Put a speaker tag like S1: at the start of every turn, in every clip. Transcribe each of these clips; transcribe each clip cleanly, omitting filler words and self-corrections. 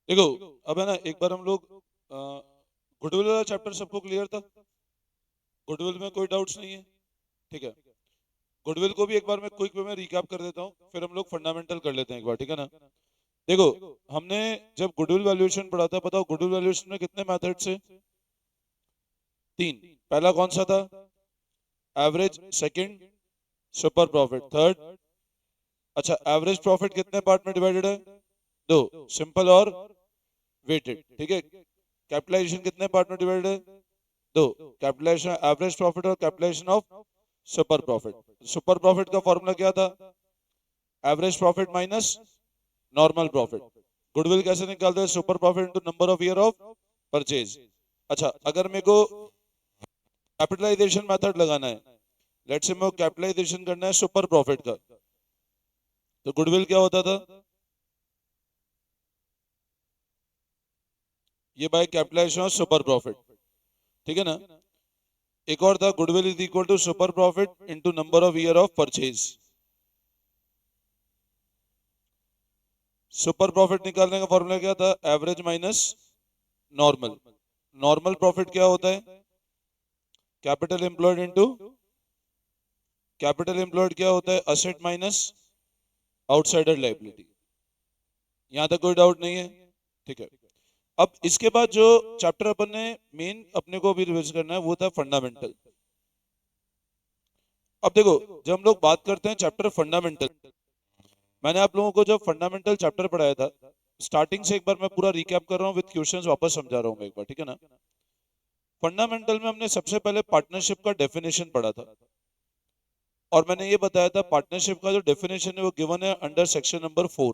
S1: देखो, अब है ना, एक बार हम लोग गुडविल वाला चैप्टर सबको क्लियर था। गुडविल में कोई डाउट्स नहीं है, ठीक है। गुडविल को भी एक बार मैं क्विक वे में रिकैप कर देता हूँ, फिर हम लोग फंडामेंटल कर लेते हैं एक बार, ठीक है ना। देखो, हमने जब गुडविल वैल्यूएशन पढ़ा था, बताओ गुडविल वैल्यूएशन में कितने मेथड से? तीन। पहला कौन सा था? Average. Second, super profit. Third, अच्छा, एवरेज प्रॉफिट कितने पार्ट में डिवाइडेड है? दो, सिंपल और वेटेड, ठीक है। कैपिटलाइजेशन कितने पार्ट में डिवाइडेड है? दो, कैपिटलाइजेशन एवरेज प्रॉफिट और capitalization of super profit. Super profit का फॉर्मूला क्या था? Average profit minus normal profit. Goodwill कैसे निकालते हैं? Super profit into number of year of purchase. अच्छा, अगर मेरे को कैपिटलाइजेशन मेथड लगाना है, लेट्स से मेरे को कैपिटलाइजेशन करना है सुपर प्रॉफिट का, तो गुडविल क्या होता था? ये by capitalization of super profit, ठीक है ना। एक और था, goodwill is equal to super profit into number of year of purchase. Super profit निकालने का फॉर्मूला क्या था? Average minus normal. Normal profit क्या होता है? Capital employed into, capital employed क्या होता है? Asset minus outsider liability. यहां तक कोई डाउट नहीं है, ठीक है। अब इसके बाद जो चैप्टर अपन ने मेन अपने को अभी रिवाइज करना है वो था फंडामेंटल। अब देखो, जब हम लोग बात करते हैं चैप्टर फंडामेंटल, मैंने आप लोगों को जब फंडामेंटल चैप्टर पढ़ाया था, स्टार्टिंग से एक बार मैं पूरा रिकैप कर रहा हूँ विद क्वेश्चंस, वापस समझा रहा हूँ मैं एक बार, ठीक है ना। फंडामेंटल में हमने सबसे पहले पार्टनरशिप का डेफिनेशन पढ़ा था, और मैंने ये बताया था पार्टनरशिप का जो डेफिनेशन है वो गिवन है अंडर सेक्शन नंबर 4।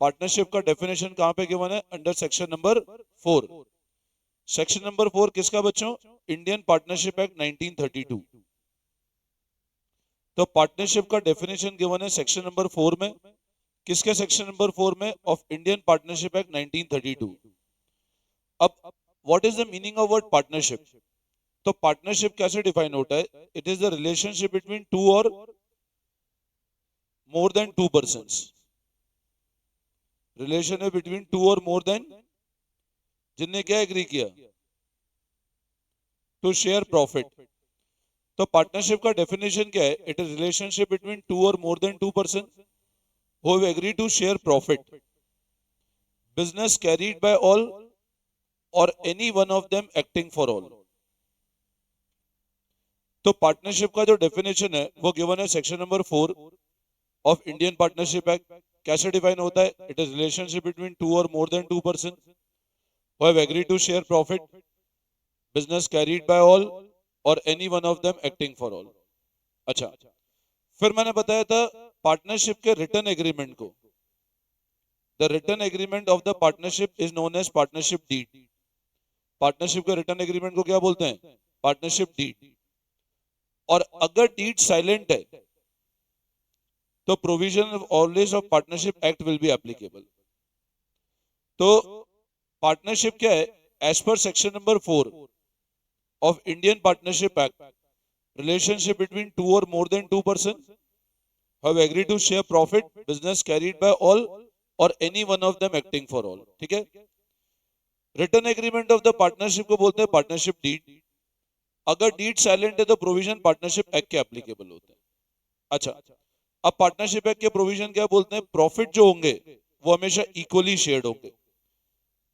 S1: पार्टनरशिप का डेफिनेशन कहां पे गिवन है? Under section number 4। Section number 4 किसका बच्चों? Indian partnership act 1932। तो पार्टनरशिप का डेफिनेशन गिवन है सेक्शन नंबर 4 में। किसके सेक्शन नंबर 4 में? Of Indian partnership act 1932। अब what is the meaning of word partnership? तो पार्टनरशिप कैसे डिफाइन होता है? It is the relationship between two और more than two persons. Relation है बिटवीन टू और मोर देन, जिनने क्या एग्री किया? To share profit. तो पार्टनरशिप का डेफिनेशन क्या है? It is relationship between two और more than two person who have agreed to share profit, business carried by all or any one of them acting for all। तो partnership का जो definition है वो given है section number 4 of Indian partnership act. कैसे define होता है? It is relationship between two और more than two person who have agreed to share profit, business carried by all or any one of them acting for all। अच्छा, फिर मैंने बताया था partnership के रिटर्न एग्रीमेंट को। The written agreement of the partnership is known as partnership deed. Partnership के written agreement को क्या बोलते हैं? Partnership deed. और अगर डीड साइलेंट है तो provision always of partnership act will be applicable. तो पार्टनरशिप क्या है? As per section number 4 of Indian partnership act, relationship between two और more than two person have agreed to share profit, business carried by all और any one of them acting for all, ठीक है। Return agreement of the partnership को बोलते हैं partnership deed. अगर deed silent है तो प्रोविजन पार्टनरशिप एक्ट के एप्लीकेबल होते हैं। अच्छा, अब पार्टनरशिप एक्ट के प्रोविजन क्या बोलते हैं? प्रॉफिट जो होंगे वो हमेशा इक्वली शेयर्ड होंगे।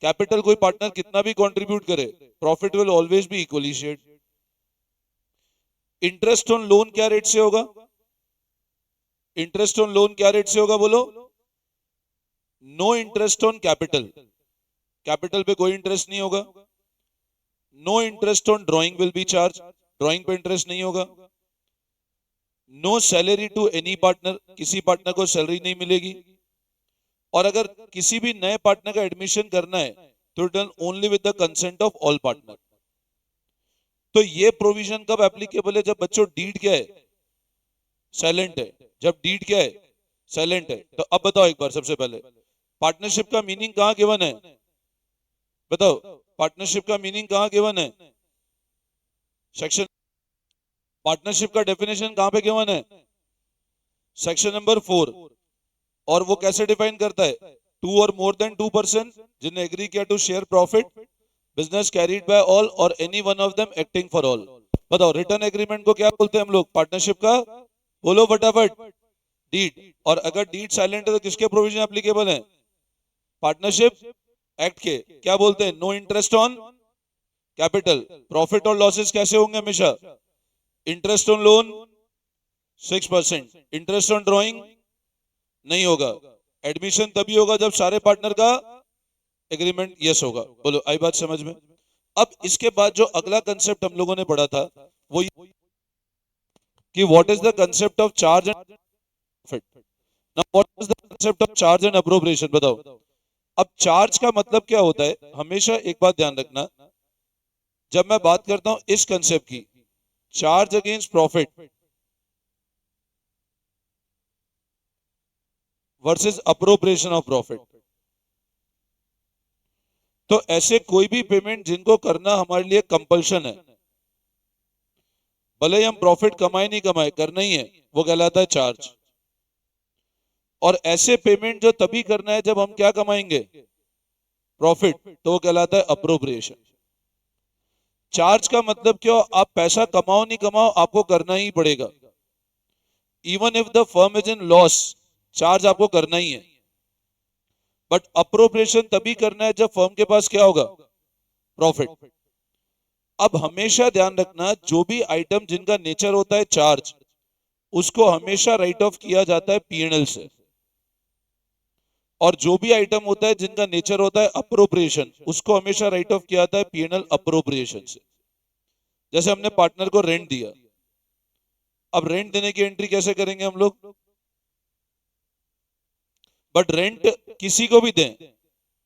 S1: कैपिटल कोई पार्टनर कितना भी कंट्रीब्यूट करे, profit will always be equally shared. Interest on loan क्या रेट से होगा? इंटरेस्ट ऑन लोन क्या रेट से होगा बोलो? No interest on capital. Capital पे कोई इंटरेस्ट नहीं होगा। No interest on drawing will be charge. Drawing पे इंटरेस्ट नहीं होगा। No salary to any partner. किसी पार्टनर को सैलरी नहीं मिलेगी। और अगर किसी भी नए पार्टनर का एडमिशन करना है तो done only with the consent of all partner. तो ये प्रोविजन कब एप्लीकेबल है? जब बच्चों डीड क्या है? साइलेंट है। जब डीड क्या है? साइलेंट है। तो अब बताओ एक बार, सबसे पहले पार्टनरशिप का मीनिंग कहां गिवन है? बताओ, पार्टनरशिप का मीनिंग कहां गिवन है? सेक्शन, पार्टनरशिप का डेफिनेशन कहां पे गिवन है? Section number 4। और वो कैसे डिफाइन करता है? 2 or more than 2% जिनने एग्री किया to share profit, business carried by all और any one of them acting for all. बताओ रिटर्न एग्रीमेंट को क्या बोलते हैं हम लोग? पार्टनरशिप का बोलो फटाफट, डीड। और अगर डीड साइलेंट है तो किसके प्रोविजन एप्लीकेबल है? पार्टनरशिप एक्ट के। क्या बोलते हैं? No interest on capital. Profit और लॉसेस कैसे होंगे हमेशा? Interest on loan 6%, interest on drawing नहीं होगा। एडमिशन तभी होगा जब सारे पार्टनर का एग्रीमेंट यस होगा। बोलो आई बात समझ में? अब इसके बाद जो अगला कंसेप्ट हम लोगों ने पढ़ा था वो कि what is the concept of charge and profit. Now what is the concept of charge and appropriation? बताओ। अब चार्ज का मतलब क्या होता है? हमेशा एक बात ध्यान रखना, जब मैं बात करता हूं इस कंसेप्ट की, charge against profit versus appropriation of profit, तो ऐसे कोई भी पेमेंट जिनको करना हमारे लिए कंपल्शन है, भले ही हम प्रॉफिट कमाए नहीं कमाए, करना ही है, वो कहलाता है चार्ज। और ऐसे पेमेंट जो तभी करना है जब हम क्या कमाएंगे? प्रॉफिट, तो वो कहलाता है अप्रोप्रिएशन। चार्ज का मतलब क्यों? आप पैसा कमाओ नहीं कमाओ आपको करना ही पड़ेगा। Even if the firm is in loss, charge आपको करना ही है। बट अप्रोप्रिएशन तभी करना है जब फर्म के पास क्या होगा? प्रॉफिट। अब हमेशा ध्यान रखना, जो भी आइटम जिनका नेचर होता है चार्ज, उसको हमेशा राइट ऑफ किया जाता है पीएनएल से। और जो भी आइटम होता है जिनका नेचर होता है अप्रोप्रिएशन, उसको हमेशा राइट ऑफ किया जाता है पीएनएल अप्रोप्रिएशन से। जैसे हमने पार्टनर को रेंट दिया, अब रेंट देने की एंट्री कैसे करेंगे हम लोग? बट रेंट किसी को भी दें,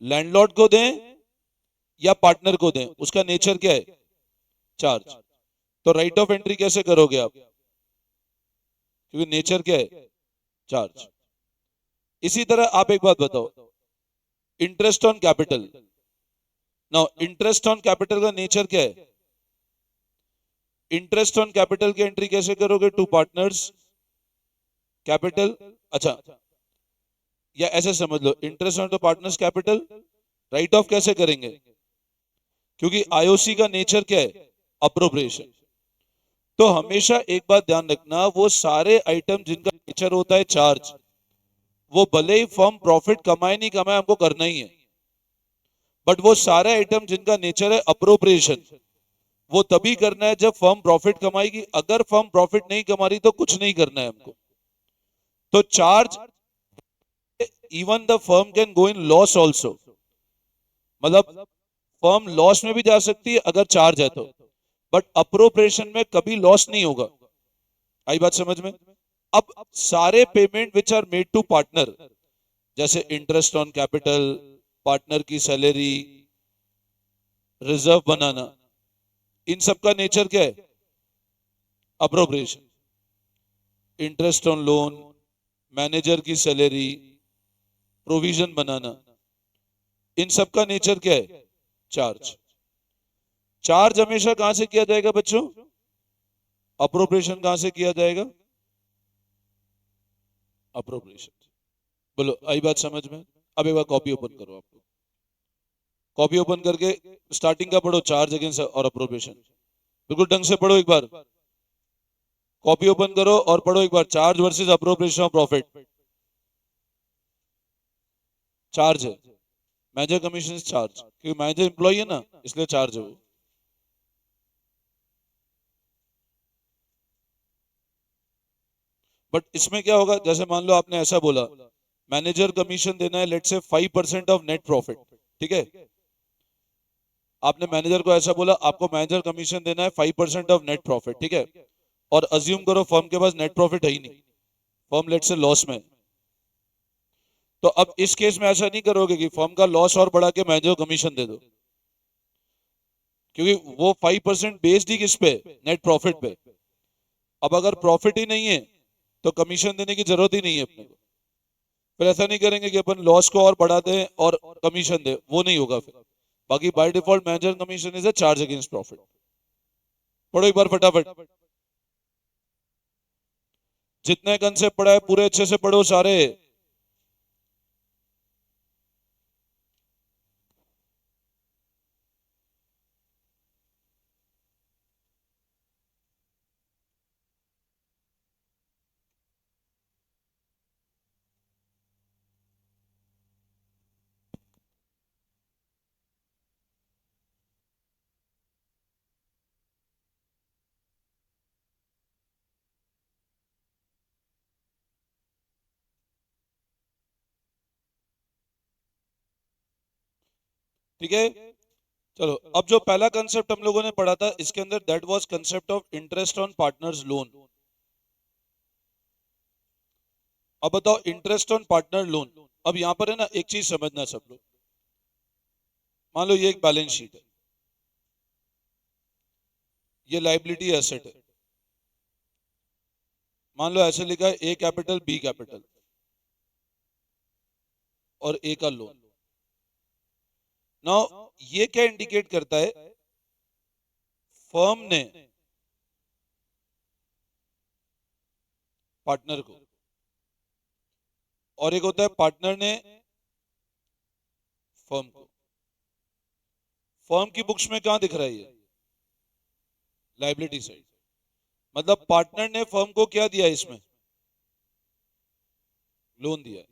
S1: लैंडलॉर्ड को दें या पार्टनर को दें, उसका नेचर क्या है? चार्ज। तो राइट ऑफ एंट्री कैसे करोगे आप? क्योंकि नेचर क्या है? चार्ज। इसी तरह आप एक बात बताओ, interest on capital. Now interest on capital का नेचर क्या है? इंटरेस्ट ऑन कैपिटल की एंट्री कैसे करोगे? To partners capital. अच्छा, या ऐसे समझ लो, interest on the partners capital write off कैसे करेंगे? क्योंकि आईओसी का नेचर क्या है? अप्रोप्रिएशन। तो हमेशा एक बात ध्यान रखना, वो सारे आइटम जिनका नेचर होता है चार्ज, वो भले ही फर्म प्रॉफिट कमाए नहीं कमाए हमको करना ही है। बट वो सारे आइटम जिनका नेचर है अप्रोप्रिएशन, वो तभी करना है जब फर्म प्रॉफिट कमाएगी। अगर फर्म प्रॉफिट नहीं कमा रही तो कुछ नहीं करना है हमको। तो charge, even the firm can go in loss also, मतलब फर्म लॉस में भी जा सकती है अगर चार्ज है तो। बट अप्रोप्रिएशन में कभी लॉस नहीं होगा। आई बात समझ में? अब सारे payment which are made to partner, जैसे इंटरेस्ट ऑन कैपिटल, पार्टनर की सैलरी, रिजर्व बनाना, इन सब का नेचर क्या है? Appropriation. Interest on loan, manager की सैलरी, प्रोविजन बनाना, इन सब का नेचर क्या है? चार्ज। चार्ज हमेशा कहां से किया जाएगा बच्चों? अप्रोप्रिएशन कहां से किया जाएगा? अप्रोप्रिएशन। बोलो आई बात समझ में? अब एक बार कॉपी ओपन करो, आपको कॉपी ओपन करके स्टार्टिंग का पढ़ो, चार्ज अगेंस्ट और अप्रोप्रिएशन। बिल्कुल ढंग से पढ़ो, एक बार कॉपी ओपन करो और पढ़ो एक बार, charge versus appropriation of profit. Charge है, मैनेजर कमीशन चार्ज, क्योंकि मैनेजर एम्प्लॉय है ना, इसलिए चार्ज है वो। बट इसमें क्या होगा, जैसे मान लो आपने ऐसा बोला, मैनेजर कमीशन देना है लेट से 5% ऑफ नेट प्रॉफिट, ठीक है? आपने मैनेजर को ऐसा बोला, आपको मैनेजर कमीशन देना है 5% ऑफ नेट प्रॉफिट, ठीक है? और अज्यूम करो फर्म के पास नेट प्रॉफिट है ही नहीं, फर्म लेट से लॉस में। तो अब इस केस में ऐसा नहीं करोगे कि फर्म का लॉस और बढ़ा के मैनेजर को कमीशन दे दो, क्योंकि वो 5% बेस्ड ही किस पे? नेट प्रॉफिट पे। अब अगर प्रॉफिट ही नहीं है तो कमीशन देने की जरूरत ही नहीं है अपने को। फिर ऐसा नहीं करेंगे कि अपन लॉस को और बढ़ा दें और कमीशन दे, वो नहीं होगा फिर। बाकी by default manager commission is a charge against profit. पढ़ो एक बार फटाफट, जितने कंसेप्ट पढ़ा है पूरे अच्छे से पढ़ो सारे। ठीक है। चलो, अब जो पहला कंसेप्ट हम लोगों ने पढ़ा था इसके अंदर, that was concept of interest on partners loan. अब बताओ इंटरेस्ट ऑन पार्टनर लोन। अब यहां पर है ना, एक चीज समझना सब लोग। मान लो ये एक बैलेंस शीट है, ये लाइबिलिटी एसेट है। मान लो ऐसे लिखा है ए कैपिटल बी कैपिटल और ए का लोन। नाउ ये क्या इंडिकेट करता है? फर्म ने पार्टनर को, और एक होता है पार्टनर ने फर्म को। फर्म की बुक्स में कहां दिख रहा है ये? Liability side. मतलब पार्टनर ने फर्म को क्या दिया इसमें? लोन दिया है।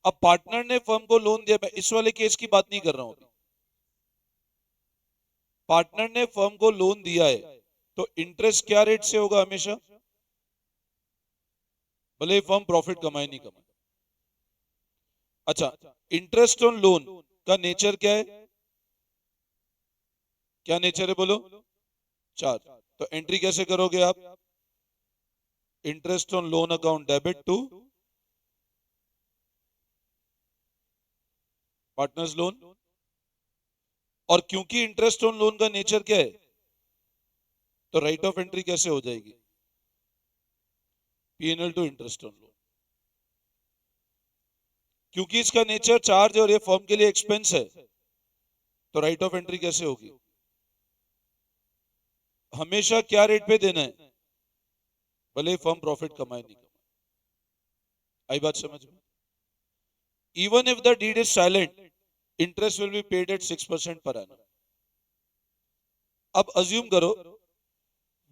S1: अब पार्टनर ने फर्म को लोन दिया, मैं इस वाले केस की बात नहीं कर रहा हूं अभी। पार्टनर ने फर्म को लोन दिया है, तो इंटरेस्ट क्या रेट से होगा हमेशा? भले ही फर्म प्रॉफिट कमाए नहीं कमाए। अच्छा, इंटरेस्ट ऑन लोन का नेचर क्या है? क्या नेचर है बोलो? चार। तो एंट्री कैसे करोगे आप? Interest on loan account debit to partners loan. और क्योंकि इंटरेस्ट ऑन लोन का नेचर क्या है, तो राइट ऑफ एंट्री कैसे हो जाएगी? PNL to interest on loan. क्योंकि इसका नेचर चार्ज और ये फर्म के लिए एक्सपेंस है, तो राइट ऑफ एंट्री कैसे होगी? हमेशा क्या रेट पे देना है, भले ही फर्म प्रॉफिट कमाए नहीं कमाए। आई बात समझ में? Even if the deed is silent, interest will be paid at 6% per annum. अब अज्यूम करो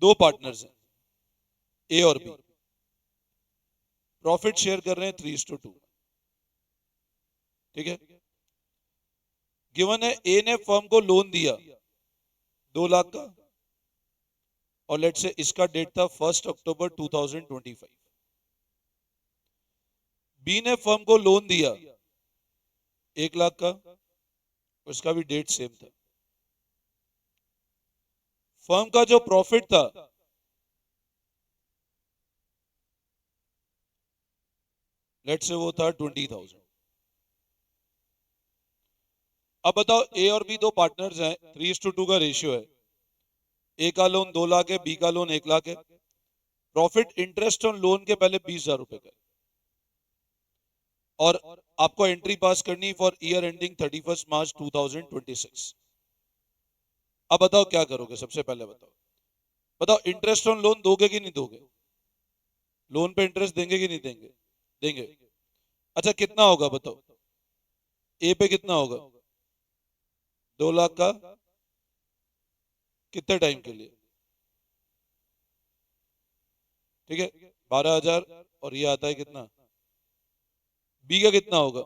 S1: दो पार्टनर्स हैं, ए और बी, प्रॉफिट शेयर कर रहे हैं 3:2। ठीक है। गिवन है ए ने फर्म को लोन दिया 2 लाख का, और लेट से इसका डेट था 1 अक्टूबर 2025। बी ने फर्म को लोन दिया 1 लाख का, उसका भी डेट सेम था। फर्म का जो प्रॉफिट था लेट से वो था 20,000। अब बताओ ए और बी दो पार्टनर्स हैं, 3:2 का रेशियो है। ए का लोन 2 लाख है, बी का लोन 1 लाख है। प्रॉफिट इंटरेस्ट ऑन लोन के पहले 20,000 रुपए का है। और आपको एंट्री पास करनी फॉर ईयर एंडिंग 31 मार्च 2026। अब बताओ क्या करोगे? सबसे पहले बताओ, बताओ इंटरेस्ट ऑन लोन दोगे कि नहीं दोगे? लोन पे इंटरेस्ट देंगे कि नहीं देंगे? देंगे। अच्छा, कितना होगा बताओ? ए पे कितना होगा? 2 लाख का कितने टाइम के लिए? ठीक है, 12,000। और ये आता है कितना? बी का कितना होगा?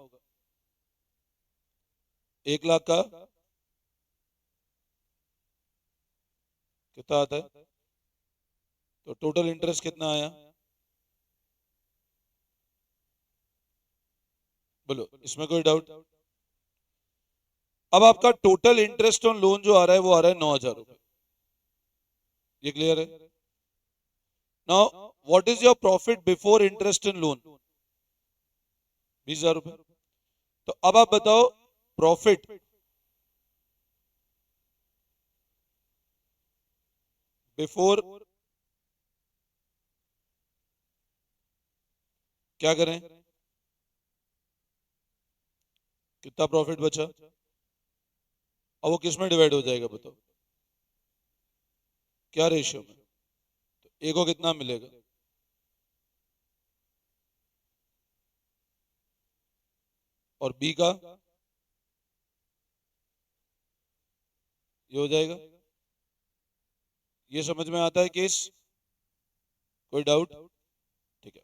S1: 1 लाख का कितना आता है? तो टोटल इंटरेस्ट कितना आया? बोलो, इसमें कोई डाउट? अब आपका टोटल इंटरेस्ट ऑन लोन जो आ रहा है वो आ रहा है 9,000 रुपए। ये क्लियर है? Now what is your profit before interest in loan? 20,000 रुपए। तो अब आप बताओ प्रॉफिट बिफोर क्या करें? कितना प्रॉफिट बचा? अब वो किस में डिवाइड हो जाएगा बताओ? क्या रेशियो में? तो ए को कितना मिलेगा? और बी का ये हो जाएगा। ये समझ में आता है केस? कोई डाउट? ठीक है।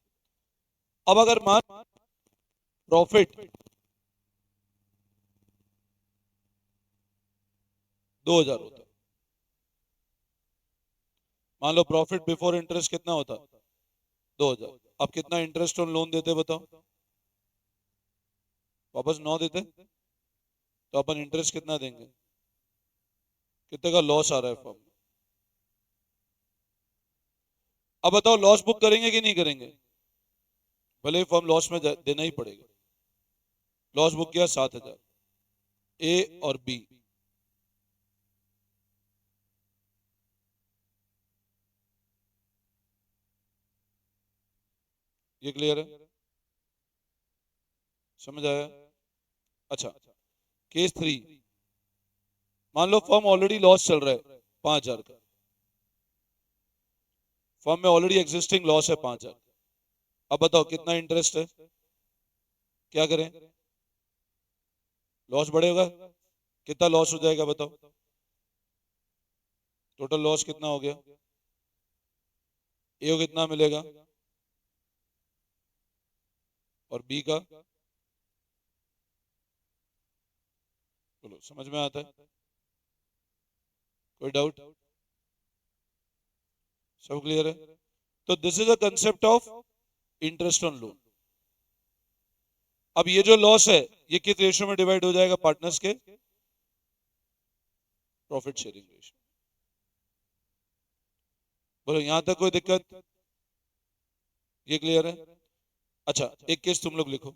S1: अब अगर मान प्रॉफिट 2,000 होता, मान लो प्रॉफिट बिफोर इंटरेस्ट कितना होता? 2,000। अब कितना इंटरेस्ट ऑन लोन देते बताओ? वापस 9 देते। तो अपन इंटरेस्ट कितना देंगे, कितने का लॉस आ रहा है फर्म में। अब बताओ लॉस बुक करेंगे कि नहीं करेंगे, भले ही फर्म लॉस में देना ही पड़ेगा। लॉस बुक किया 7,000, ए और बी। ये क्लियर है, समझ आया। अच्छा, केस 3, मान लो फर्म ऑलरेडी लॉस चल रहा है 5,000 का, फर्म में ऑलरेडी एग्जिस्टिंग लॉस है 5,000। अब बताओ कितना इंटरेस्ट है, क्या करें, लॉस बढ़ेगा, कितना लॉस हो जाएगा बताओ, टोटल लॉस कितना हो गया, ए को कितना मिलेगा और बी का, चलो समझ में आता है, कोई डाउट, सब क्लियर है। तो this is a concept of interest on loan. अब ये जो लॉस है ये किस रेशियो में डिवाइड हो जाएगा, पार्टनर्स के प्रॉफिट शेयरिंग रेशियो। बोलो यहां तक कोई दिक्कत, ये क्लियर है। अच्छा एक केस तुम लोग लिखो,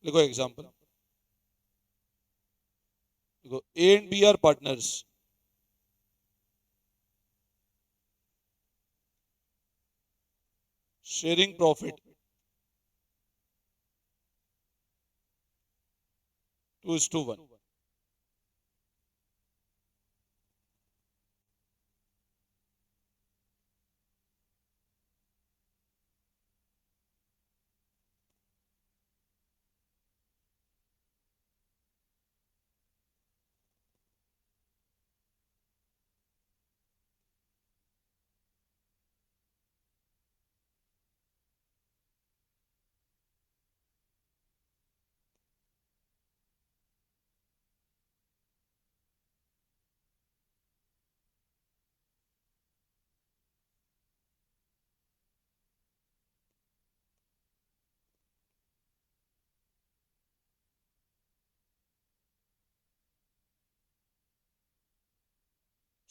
S1: लिखो एग्जांपल, देखो A and B are partners, sharing profit 2:1।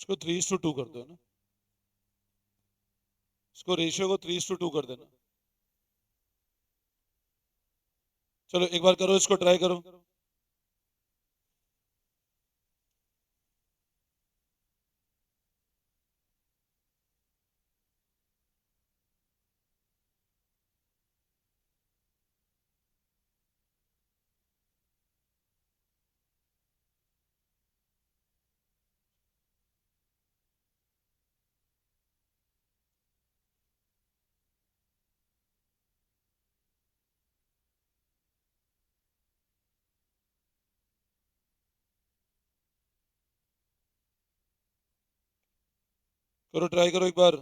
S1: इसको 3:2 कर दो ना, इसको रेशियो को 3:2 कर देना। चलो एक बार करो, इसको ट्राई करो। करो ट्राई करो एक बार।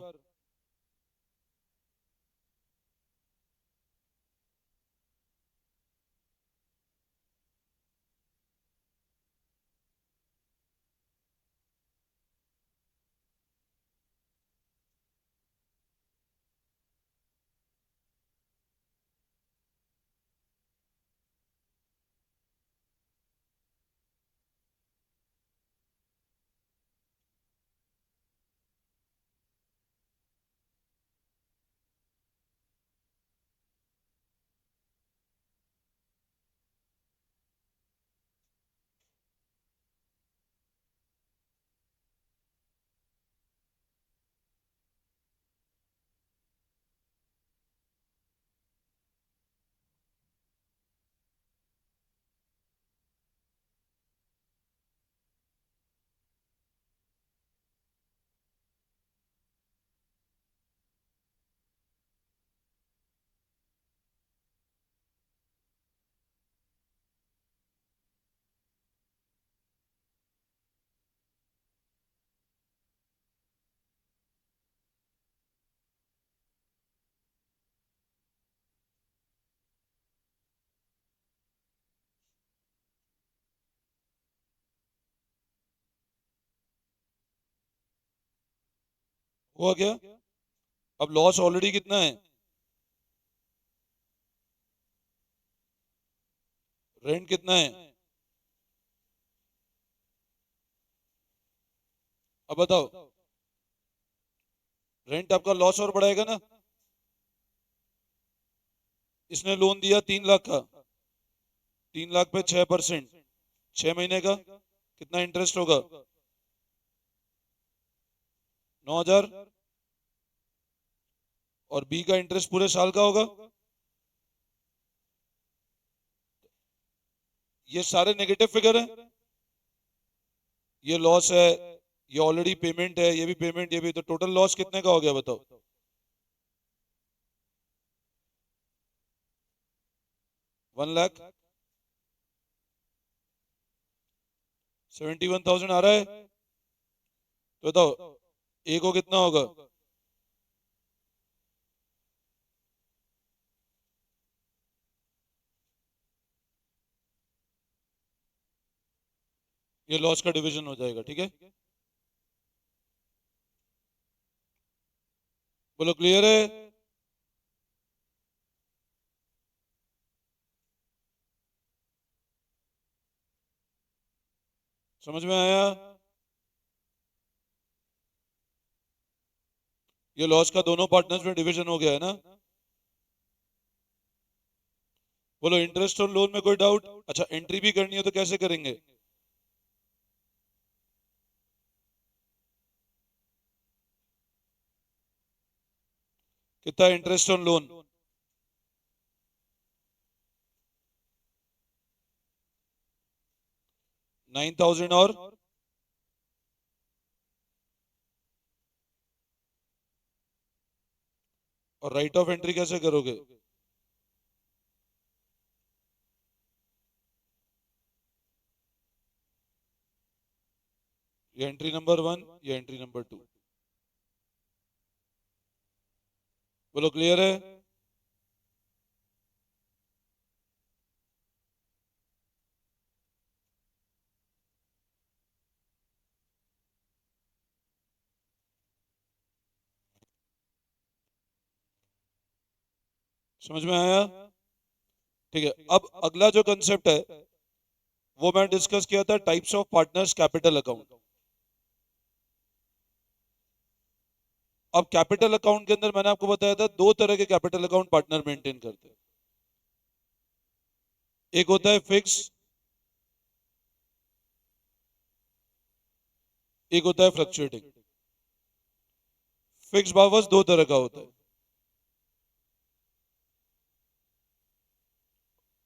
S1: हुआ क्या, अब लॉस ऑलरेडी कितना है, रेंट कितना है, अब बताओ, रेंट आपका लॉस और बढ़ाएगा ना। इसने लोन दिया 3 लाख का, 3 लाख पे 6%, 6 महीने का कितना इंटरेस्ट होगा? 9,000। और बी का इंटरेस्ट पूरे साल का होगा। ये सारे नेगेटिव फिगर है, ये लॉस है, ये ऑलरेडी पेमेंट है, ये भी पेमेंट, ये भी, तो टोटल लॉस कितने का हो गया बताओ? 1,71,000 आ रहा है, तो बताओ ए को कितना होगा? ये लॉस का डिवीजन हो जाएगा, ठीक है। बोलो क्लियर है? समझ में आया? ये लॉस का दोनों पार्टनर्स में डिवीजन हो गया है ना। बोलो इंटरेस्ट और लोन में कोई डाउट? अच्छा, एंट्री भी करनी है तो कैसे करेंगे? कितना इंटरेस्ट ऑन लोन? 9,000 और राइट ऑफ एंट्री कैसे करोगे? ये एंट्री नंबर 1, ये एंट्री नंबर 2। बोलो क्लियर है? समझ में आया? ठीक है, अब अगला जो कंसेप्ट है वो मैं डिस्कस किया था, types of partners capital account. अब कैपिटल अकाउंट के अंदर मैंने आपको बताया था 2 तरह के कैपिटल अकाउंट पार्टनर मेंटेन करते हैं। एक होता है फिक्स, एक होता है फ्लक्चुएटिंग। फिक्स वापस 2 तरह का होता है,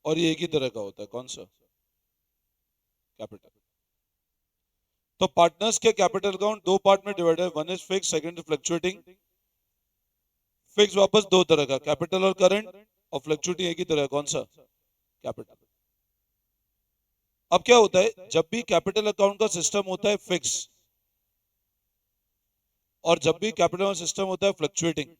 S1: और ये एक ही तरह का होता है। कौन सा? कैपिटल। तो पार्टनर्स के कैपिटल अकाउंट 2 पार्ट में डिवाइड है, one is fix, second is fluctuating. Fix वापस 2 तरह का, कैपिटल और करंट, और फ्लक्चुएटिंग एक ही तरह, कौन सा? कैपिटल। अब क्या होता है, जब भी कैपिटल अकाउंट का सिस्टम होता है फिक्स, और जब भी कैपिटल का सिस्टम होता है फ्लक्चुएटिंग,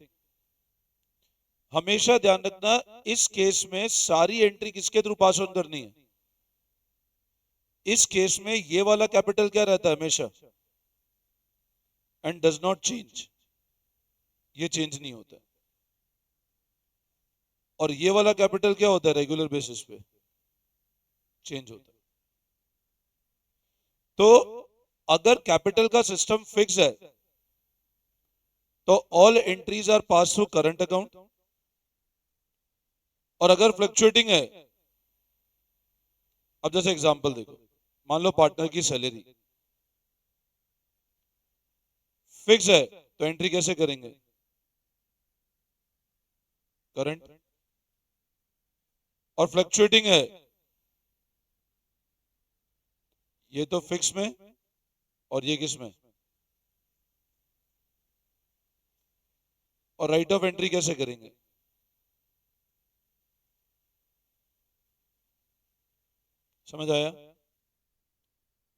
S1: हमेशा ध्यान रखना इस केस में सारी एंट्री किसके थ्रू पास ऑन करनी है? इस केस में ये वाला कैपिटल क्या रहता है हमेशा, एंड डज नॉट चेंज, ये चेंज नहीं होता। और ये वाला कैपिटल क्या होता है रेगुलर बेसिस पे चेंज होता है। तो अगर कैपिटल का सिस्टम फिक्स है तो all entries are pass through current account, और अगर फ्लक्चुएटिंग है, अब जैसे एग्जांपल देखो, मान लो पार्टनर की सैलरी फिक्स है, तो एंट्री कैसे करेंगे? करंट। और फ्लक्चुएटिंग है, ये तो फिक्स में, और ये किस में? और राइट ऑफ एंट्री कैसे करेंगे? समझ आया?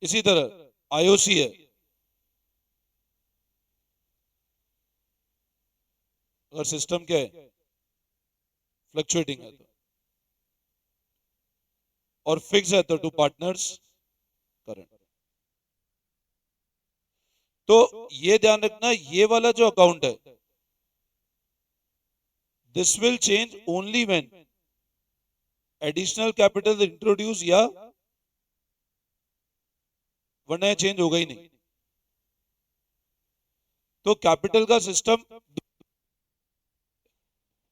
S1: इसी तरह आईओसी है, अगर सिस्टम क्या है फ्लक्चुएटिंग है तो, और फिक्स है तो टू पार्टनर्स करंट। तो ये ध्यान रखना, ये वाला जो अकाउंट है this will change only when additional capital introduce, या, वरना चेंज होगा ही नहीं। तो कैपिटल का system,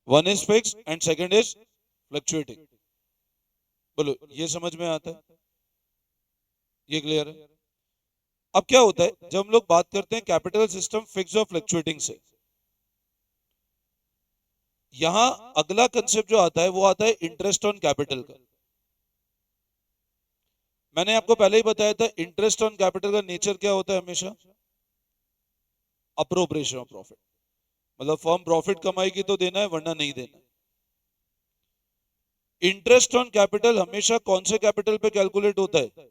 S1: one is fix and second is fluctuating. बोलो ये समझ में आता है, ये क्लियर है? अब क्या होता है जब हम लोग बात करते हैं कैपिटल सिस्टम फिक्स और फ्लक्चुएटिंग से, यहां अगला कंसेप्ट जो आता है वो आता है इंटरेस्ट ऑन कैपिटल का। मैंने आपको पहले ही बताया था इंटरेस्ट ऑन कैपिटल का नेचर क्या होता है, हमेशा अप्रोप्रिएशन ऑफ प्रॉफिट, मतलब फर्म प्रॉफिट कमाएगी तो देना है वरना नहीं देना। इंटरेस्ट ऑन कैपिटल हमेशा कौन से कैपिटल पे कैलकुलेट होता है?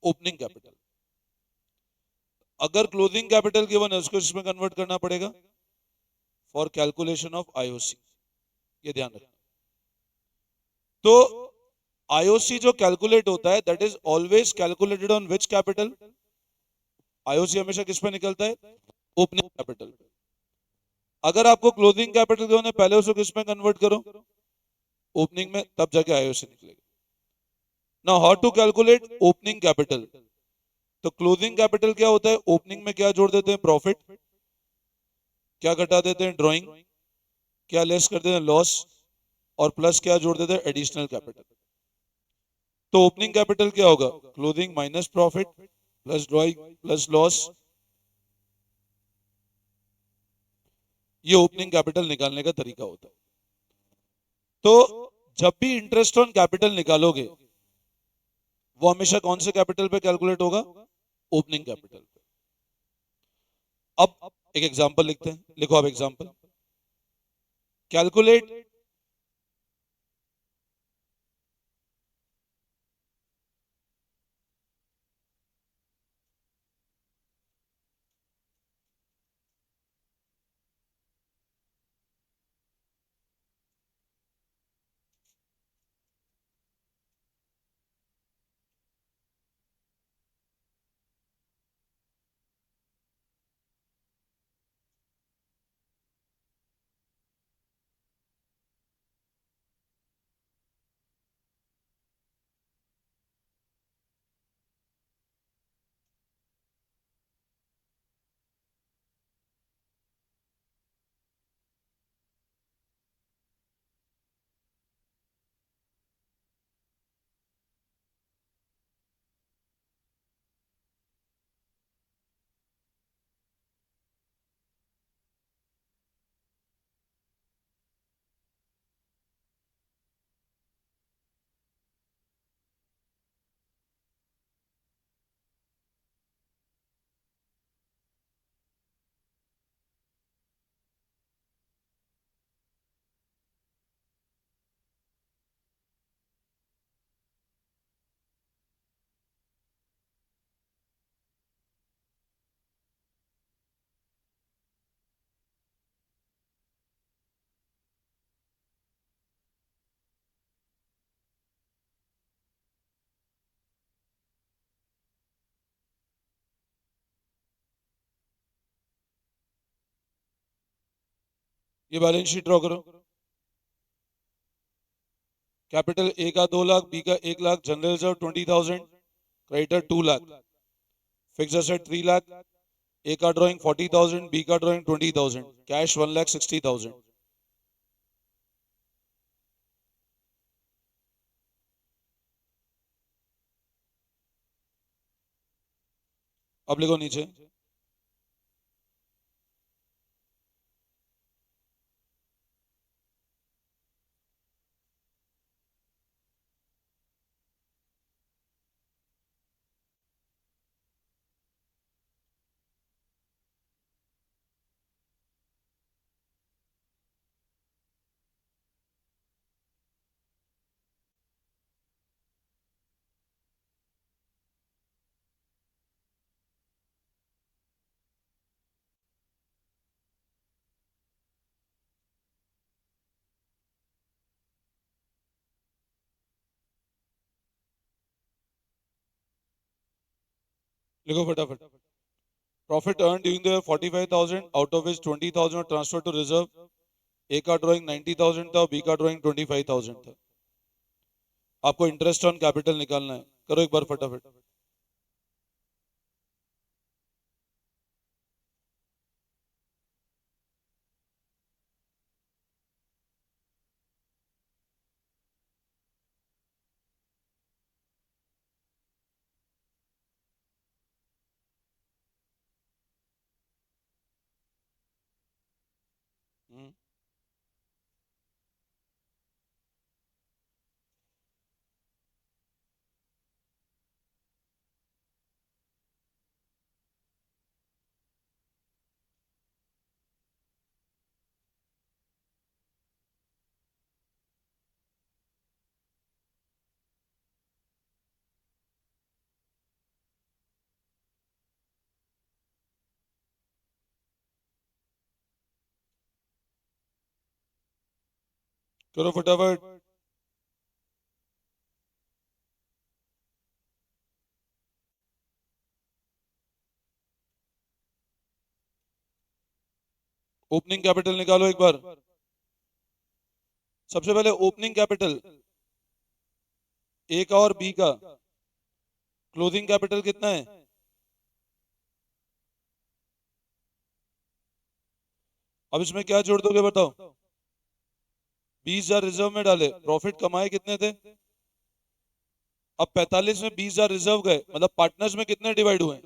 S1: Opening capital. अगर क्लोजिंग कैपिटल गिवन है उसको इसमें कन्वर्ट करना पड़ेगा फॉर कैलकुलेशन ऑफ आईओसी, ये ध्यान रखना। तो आईओसी जो कैलकुलेट होता है that is always calculated on which capital? IOC हमेशा किस पे निकलता है? ओपनिंग कैपिटल पे। अगर आपको क्लोजिंग कैपिटल गिवन है पहले उसको किस में कन्वर्ट करो? ओपनिंग में, तब जाके आईओसी निकलेगा। Now how to calculate opening capital? तो क्लोजिंग कैपिटल क्या होता है? ओपनिंग में क्या जोड़ देते हैं? प्रॉफिट। क्या घटा देते हैं? ड्रॉइंग। क्या लेस कर देते हैं? लॉस। और प्लस क्या जोड़ देते हैं? Additional capital. तो ओपनिंग कैपिटल क्या होगा? Closing minus profit plus drawing plus loss. ये ओपनिंग कैपिटल निकालने का तरीका होता है। तो जब भी इंटरेस्ट ऑन कैपिटल निकालोगे वो हमेशा कौन से कैपिटल पे कैलकुलेट होगा? ओपनिंग कैपिटल पे। अब एक एग्जांपल लिखते हैं, लिखो आप एग्जांपल। कैलकुलेट ये बैलेंस शीट ड्रॉ करो। कैपिटल ए का 2 लाख, बी का 1 lakh, general reserve 20,000, creditor 2 lakh, fix asset 3 lakh, A का ड्रॉइंग 40,000, बी का ड्रॉइंग 20,000, कैश 1,60,000। अब लिखो नीचे। लिखो फटाफट। Profit earn during the 45,000, out of which 20,000 transfer to reserve. A का ड्रॉइंग 90,000 था, बी का ड्रॉइंग 25,000 था। आपको इंटरेस्ट ऑन कैपिटल निकालना है, करो एक बार फटाफट। करो फटाफट। ओपनिंग कैपिटल निकालो एक बार। सबसे पहले ओपनिंग कैपिटल ए का और बी का, क्लोजिंग कैपिटल कितना है? अब इसमें क्या जोड़ दोगे बताओ? 20,000 रिजर्व में डाले, प्रॉफिट कमाए कितने थे? अब 45 में 20,000 रिजर्व गए, मतलब पार्टनर्स में कितने डिवाइड हुए?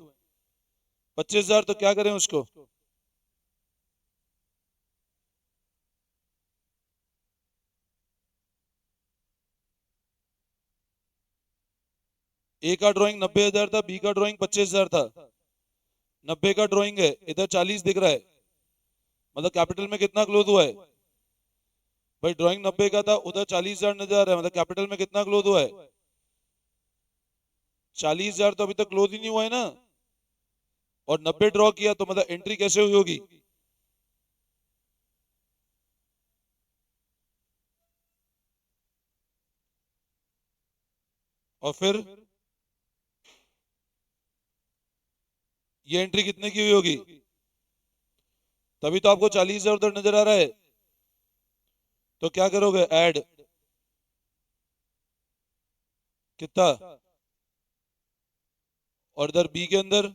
S1: 25,000। तो क्या करें उसको? ए का ड्राइंग 90,000 था, बी का ड्राइंग 25,000 था। 90 का ड्राइंग है, इधर 40 दिख रहा है, मतलब कैपिटल में कितना क्लोज हुआ है? भाई ड्राइंग 90 का था, उधर 40,000 नजर आ रहा है, मतलब कैपिटल में कितना क्लोज हुआ है? 40,000 तो अभी तक क्लोज ही नहीं हुआ है ना। और 90 ड्रॉ किया तो मतलब एंट्री कैसे हुई होगी? और फिर ये एंट्री कितने की हुई होगी? तभी तो आपको 40,000 उधर नजर आ रहा है। तो क्या करोगे? ऐड कितना? और इधर बी के अंदर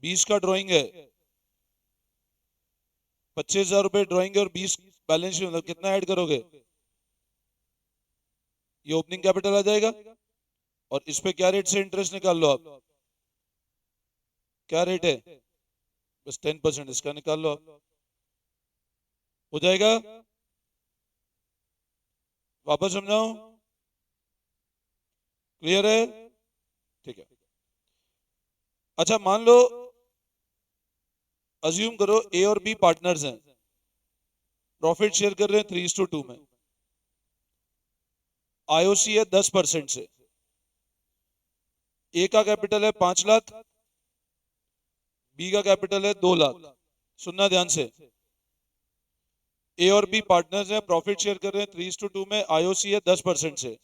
S1: 20 का ड्राइंग है, 25,000 रुपए ड्राइंग है और 20 बैलेंस शीट, मतलब कितना ऐड करोगे? ये ओपनिंग कैपिटल आ जाएगा। और इस पे क्या रेट से इंटरेस्ट निकाल लो आप? क्या रेट है? बस 10% इसका निकाल लो आप, हो जाएगा। वापस समझाओ, क्लियर है? ठीक है। अच्छा मान लो, अज्यूम करो ए और बी पार्टनर्स हैं, प्रॉफिट शेयर कर रहे हैं 3:2 में। आईओसी है 10% से। ए का कैपिटल है 5 लाख, बी का कैपिटल है 2 लाख। सुनना ध्यान से, ए और बी पार्टनर्स हैं, प्रॉफिट शेयर कर रहे हैं 3:2 में, आईओसी है 10% से।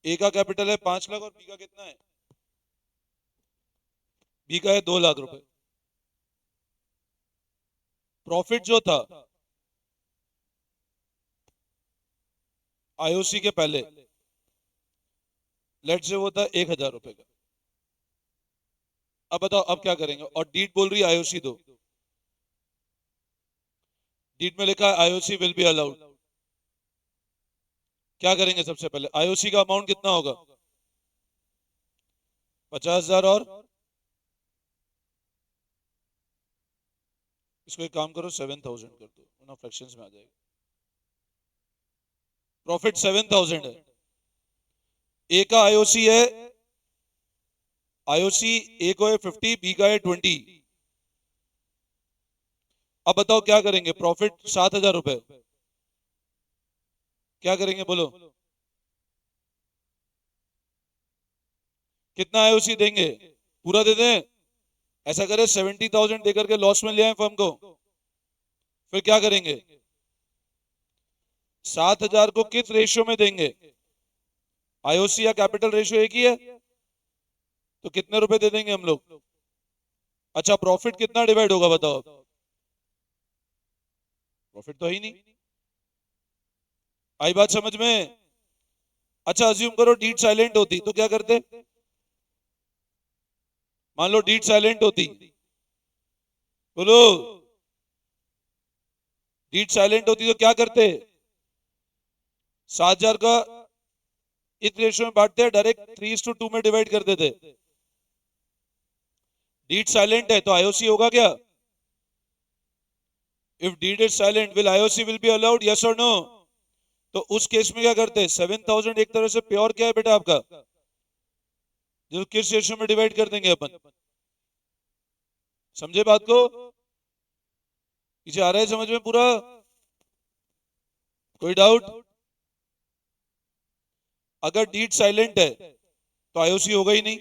S1: ए का कैपिटल है 5 लाख और बी का कितना है? बी का है 2 लाख रुपए। प्रॉफिट जो था आईओसी के पहले, लेट से वो था 1,000 रुपए का। अब बताओ अब क्या करेंगे? और डीड बोल रही है आईओसी दो। डीड में लिखा है आईओसी विल बी अलाउड। क्या करेंगे? सबसे पहले आईओसी का अमाउंट कितना होगा? 50,000। और इसको एक काम करो, 7,000 कर दो, वरना फ्रैक्शंस में आ जाएगा। प्रॉफिट 7,000 है। ए का आईओसी है, आईओसी ए को है 50, बी का है 20। अब बताओ क्या करेंगे? प्रॉफिट 7,000 रुपए, क्या करेंगे बोलो? कितना आईओसी देंगे? पूरा दे दें? ऐसा करें 70,000 देकर के लॉस में ले आए फर्म को, फिर क्या करेंगे? 7,000 को किस रेशियो में देंगे? आईओसी या कैपिटल रेशियो एक ही है, तो कितने रुपए दे देंगे हम लोग? अच्छा प्रॉफिट कितना डिवाइड होगा बताओ? प्रॉफिट तो है ही नहीं। आई बात समझ में? अच्छा अज्यूम करो डीड साइलेंट होती तो क्या करते? मान लो डीड साइलेंट होती, बोलो, डीड साइलेंट होती तो क्या करते? 7,000 का इस रेशियो में बांटते हैं, डायरेक्ट 3:2 में डिवाइड कर देते। डीड साइलेंट है तो आईओसी होगा क्या? If deed is silent will IOC will be allowed, yes और नो? तो उस केस में क्या करते हैं? 7,000 एक तरह से प्योर क्या है बेटा आपका, जो किस रेशियो में डिवाइड कर देंगे अपन? समझे बात को? पीछे आ रहा है समझ में पूरा? कोई डाउट? अगर डीड साइलेंट है तो आईओसी होगा ही नहीं,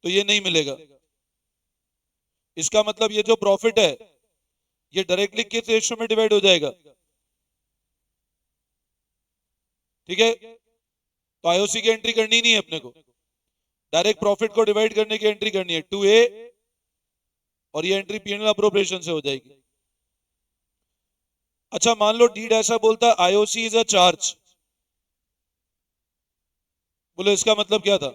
S1: तो ये नहीं मिलेगा। इसका मतलब ये जो प्रॉफिट है ये डायरेक्टली किस रेशियो में डिवाइड हो जाएगा? ठीक है, तो आईओसी की एंट्री करनी नहीं है अपने को, डायरेक्ट प्रॉफिट को डिवाइड करने की एंट्री करनी है 2A, और ये एंट्री पीएनएल अप्रोप्रिएशन से हो जाएगी। अच्छा मान लो डीड ऐसा बोलता है आईओसी इज अ चार्ज, बोलो इसका मतलब क्या था?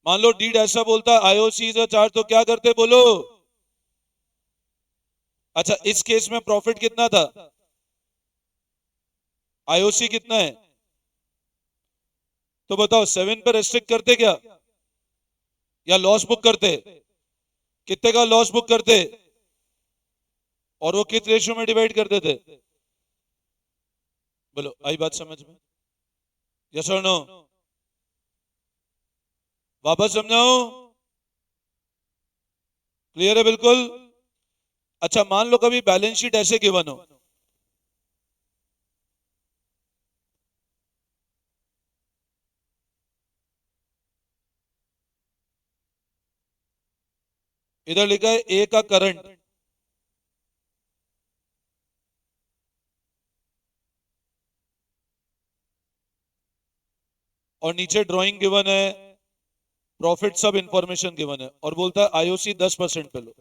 S1: मान लो डीड ऐसा बोलता है आईओसी इज अ चार्ज, तो क्या करते बोलो? अच्छा इस केस में प्रॉफिट कितना था? आईओसी कितना है? तो बताओ 7 पर रेस्ट्रिक्ट करते क्या, या लॉस बुक करते? कितने का लॉस बुक करते, और वो किस रेशियो में डिवाइड कर देते? बोलो आई बात समझ में? यस और नो? वापस समझाओ? क्लियर है बिल्कुल? अच्छा मान लो कभी बैलेंस शीट ऐसे गिवन हो, इधर लिखा है ए का करंट, और नीचे ड्राइंग गिवन है, प्रॉफिट सब इंफॉर्मेशन गिवन है, और बोलता है आईओसी 10% पे लो।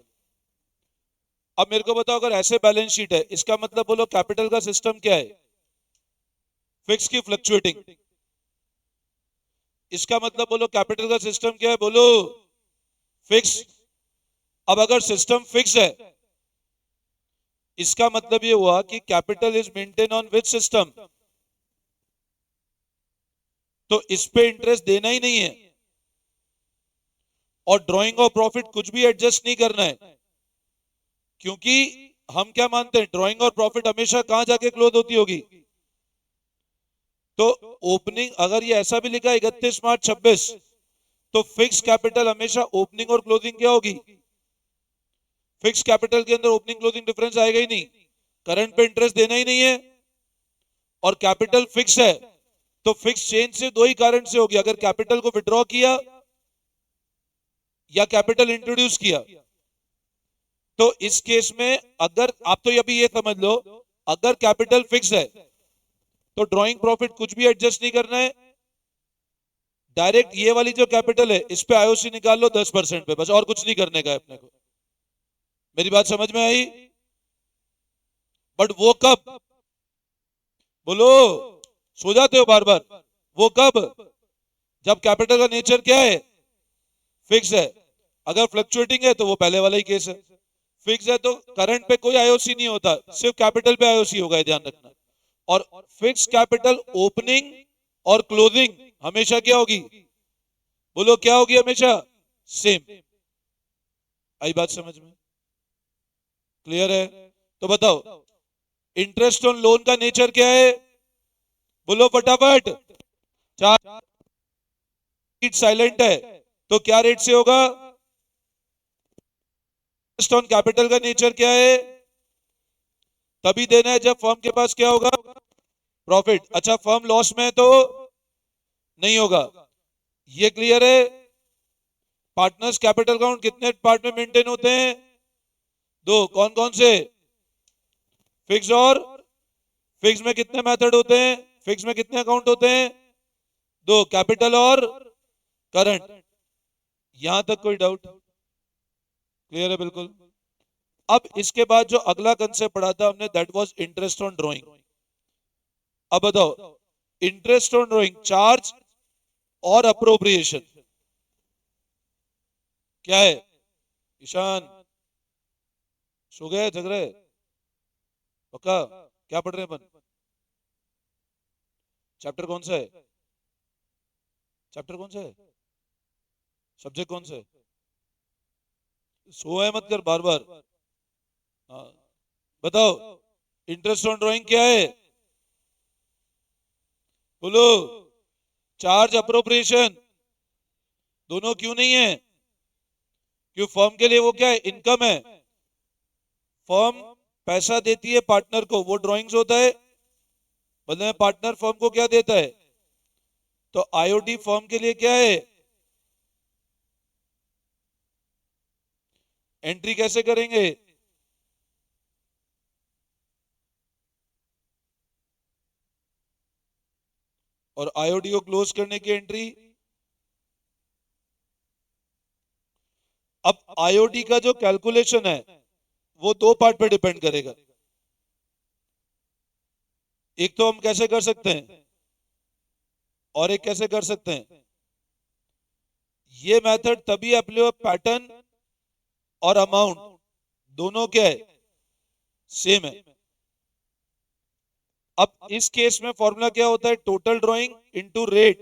S1: अब मेरे को बताओ अगर ऐसे बैलेंस शीट है, इसका मतलब बोलो कैपिटल का सिस्टम क्या है? फिक्स की फ्लक्चुएटिंग। इसका मतलब बोलो कैपिटल का सिस्टम क्या है? बोलो फिक्स। अब अगर सिस्टम फिक्स है, इसका मतलब ये हुआ कि capital is maintain on which system, तो इस पे इंटरेस्ट देना ही नहीं है, और ड्राइंग और प्रॉफिट कुछ भी एडजस्ट नहीं करना है, क्योंकि हम क्या मानते हैं, ड्राइंग और प्रॉफिट हमेशा कहां जाके क्लोज होती होगी? तो ओपनिंग, अगर ये ऐसा भी लिखा 31 मार्च 26, तो फिक्स कैपिटल हमेशा ओपनिंग और क्लोजिंग क्या होगी? फिक्स कैपिटल के अंदर ओपनिंग क्लोजिंग डिफरेंस आएगा ही नहीं, करंट पे इंटरेस्ट देना ही नहीं है, और कैपिटल फिक्स है, तो फिक्स चेंज से दो ही कारण से होगी, अगर कैपिटल को विड्रॉ किया या कैपिटल इंट्रोड्यूस किया। तो इस केस में अगर आप तो अभी ये समझ लो, अगर कैपिटल फिक्स है तो ड्राइंग प्रॉफिट कुछ भी एडजस्ट नहीं करना है, डायरेक्ट ये वाली जो कैपिटल है इस पे आईओसी निकाल लो 10% पे, बस और कुछ नहीं करने का है अपने को। मेरी बात समझ में आई? बट वो कब? बोलो, सो जाते हो बार बार। वो कब? जब कैपिटल का नेचर क्या है? फिक्स है। अगर फ्लक्चुएटिंग है तो वो पहले वाला ही केस है, फिक्स है तो करंट पे कोई आईओसी नहीं होता, सिर्फ कैपिटल पे आईओसी होगा, ये ध्यान रखना। और फिक्स कैपिटल ओपनिंग और क्लोजिंग हमेशा क्या होगी? बोलो क्या होगी हमेशा? सेम। आई बात समझ में? क्लियर है? तो बताओ इंटरेस्ट ऑन लोन का नेचर क्या है? बोलो फटाफट। चार साइलेंट है, तो क्या रेट से होगा? इंटरेस्ट ऑन कैपिटल का नेचर क्या है? तभी देना है जब फर्म के पास क्या होगा? प्रॉफिट। अच्छा फर्म लॉस में है तो नहीं होगा, ये क्लियर है? पार्टनर्स कैपिटल अकाउंट कितने पार्ट में मेंटेन होते हैं? दो, कौन कौन से? फिक्स और फिक्स में कितने मेथड होते हैं? फिक्स में कितने अकाउंट होते हैं? दो, कैपिटल और करंट। यहां तक कोई डाउट? क्लियर है बिल्कुल? अब इसके बाद जो अगला कंसेप्ट पढ़ा था हमने, that was interest on drawing. अब बताओ इंटरेस्ट ऑन ड्राइंग, चार्ज और अप्रोप्रिएशन क्या है? ईशान सो गए, जग रहे? पक्का? क्या पढ़ रहे हैं अपन? चैप्टर कौन सा है? चैप्टर कौन सा है? सब्जेक्ट कौन सा है? सोए मत कर बार बार। हाँ बताओ इंटरेस्ट ऑन ड्राइंग क्या है? बोलो। चार्ज अप्रोप्रिएशन दोनों क्यों नहीं है? क्यों? फर्म के लिए वो क्या है? इनकम है। फर्म पैसा देती है पार्टनर को, वो ड्राइंग्स होता है, बदले में पार्टनर फर्म को क्या देता है? तो आईओटी फर्म के लिए क्या है? एंट्री कैसे करेंगे? और आईओडी को क्लोज करने की एंट्री। अब आईओडी का जो कैलकुलेशन है वो दो पार्ट पे डिपेंड करेगा। एक तो हम कैसे कर सकते हैं और एक कैसे कर सकते हैं। ये मेथड तभी एप्लीकेबल, पैटर्न और अमाउंट दोनों क्या है, सेम है। अब इस केस में फॉर्मूला क्या होता है, total drawing into rate,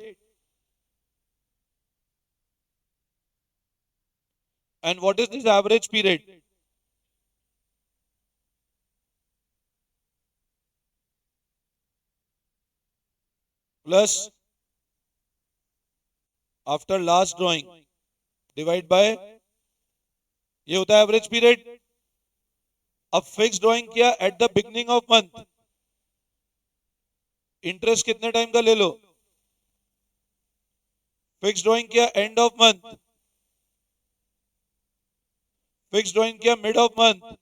S1: and what is this average period? Plus after last drawing divide by, ये होता है एवरेज पीरियड। अब फिक्स ड्राइंग किया at the beginning of month, interest कितने टाइम का ले लो। फिक्स ड्राइंग किया end of month, fix drawing किया mid of month,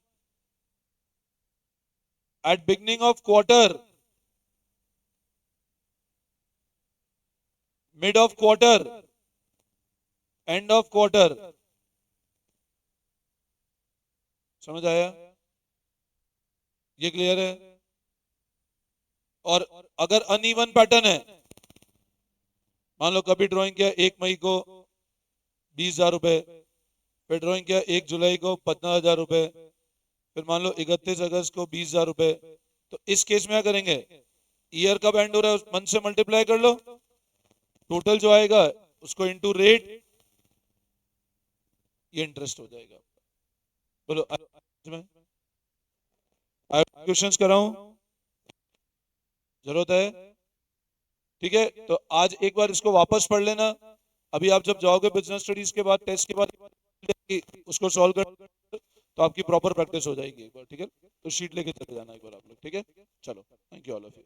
S1: at beginning of quarter, mid of quarter, end of quarter. समझ आया? ये क्लियर है? और अगर अनइवन पैटर्न है, मान लो कभी ड्राइंग किया 1 मई को 20,000 रुपए, फिर ड्राइंग किया 1 जुलाई को 15,000 रुपए, फिर मान लो 31 अगस्त को 20,000 रुपए, तो इस केस में क्या करेंगे, ईयर कब एंड हो रहा है उस मंथ से मल्टीप्लाई कर लो, टोटल जो आएगा उसको इनटू रेट, ये इंटरेस्ट हो जाएगा। बोलो क्वेश्चंस कराऊं? जरूरत है? ठीक है, तो आज एक बार इसको वापस पढ़ लेना। अभी आप जब जाओगे बिजनेस स्टडीज के बाद, टेस्ट के बाद, उसको सॉल्व कर तो आपकी प्रॉपर प्रैक्टिस हो जाएगी एक बार। ठीक है, तो शीट लेके चले जाना एक बार आप लोग। ठीक है, चलो, thank you all of you.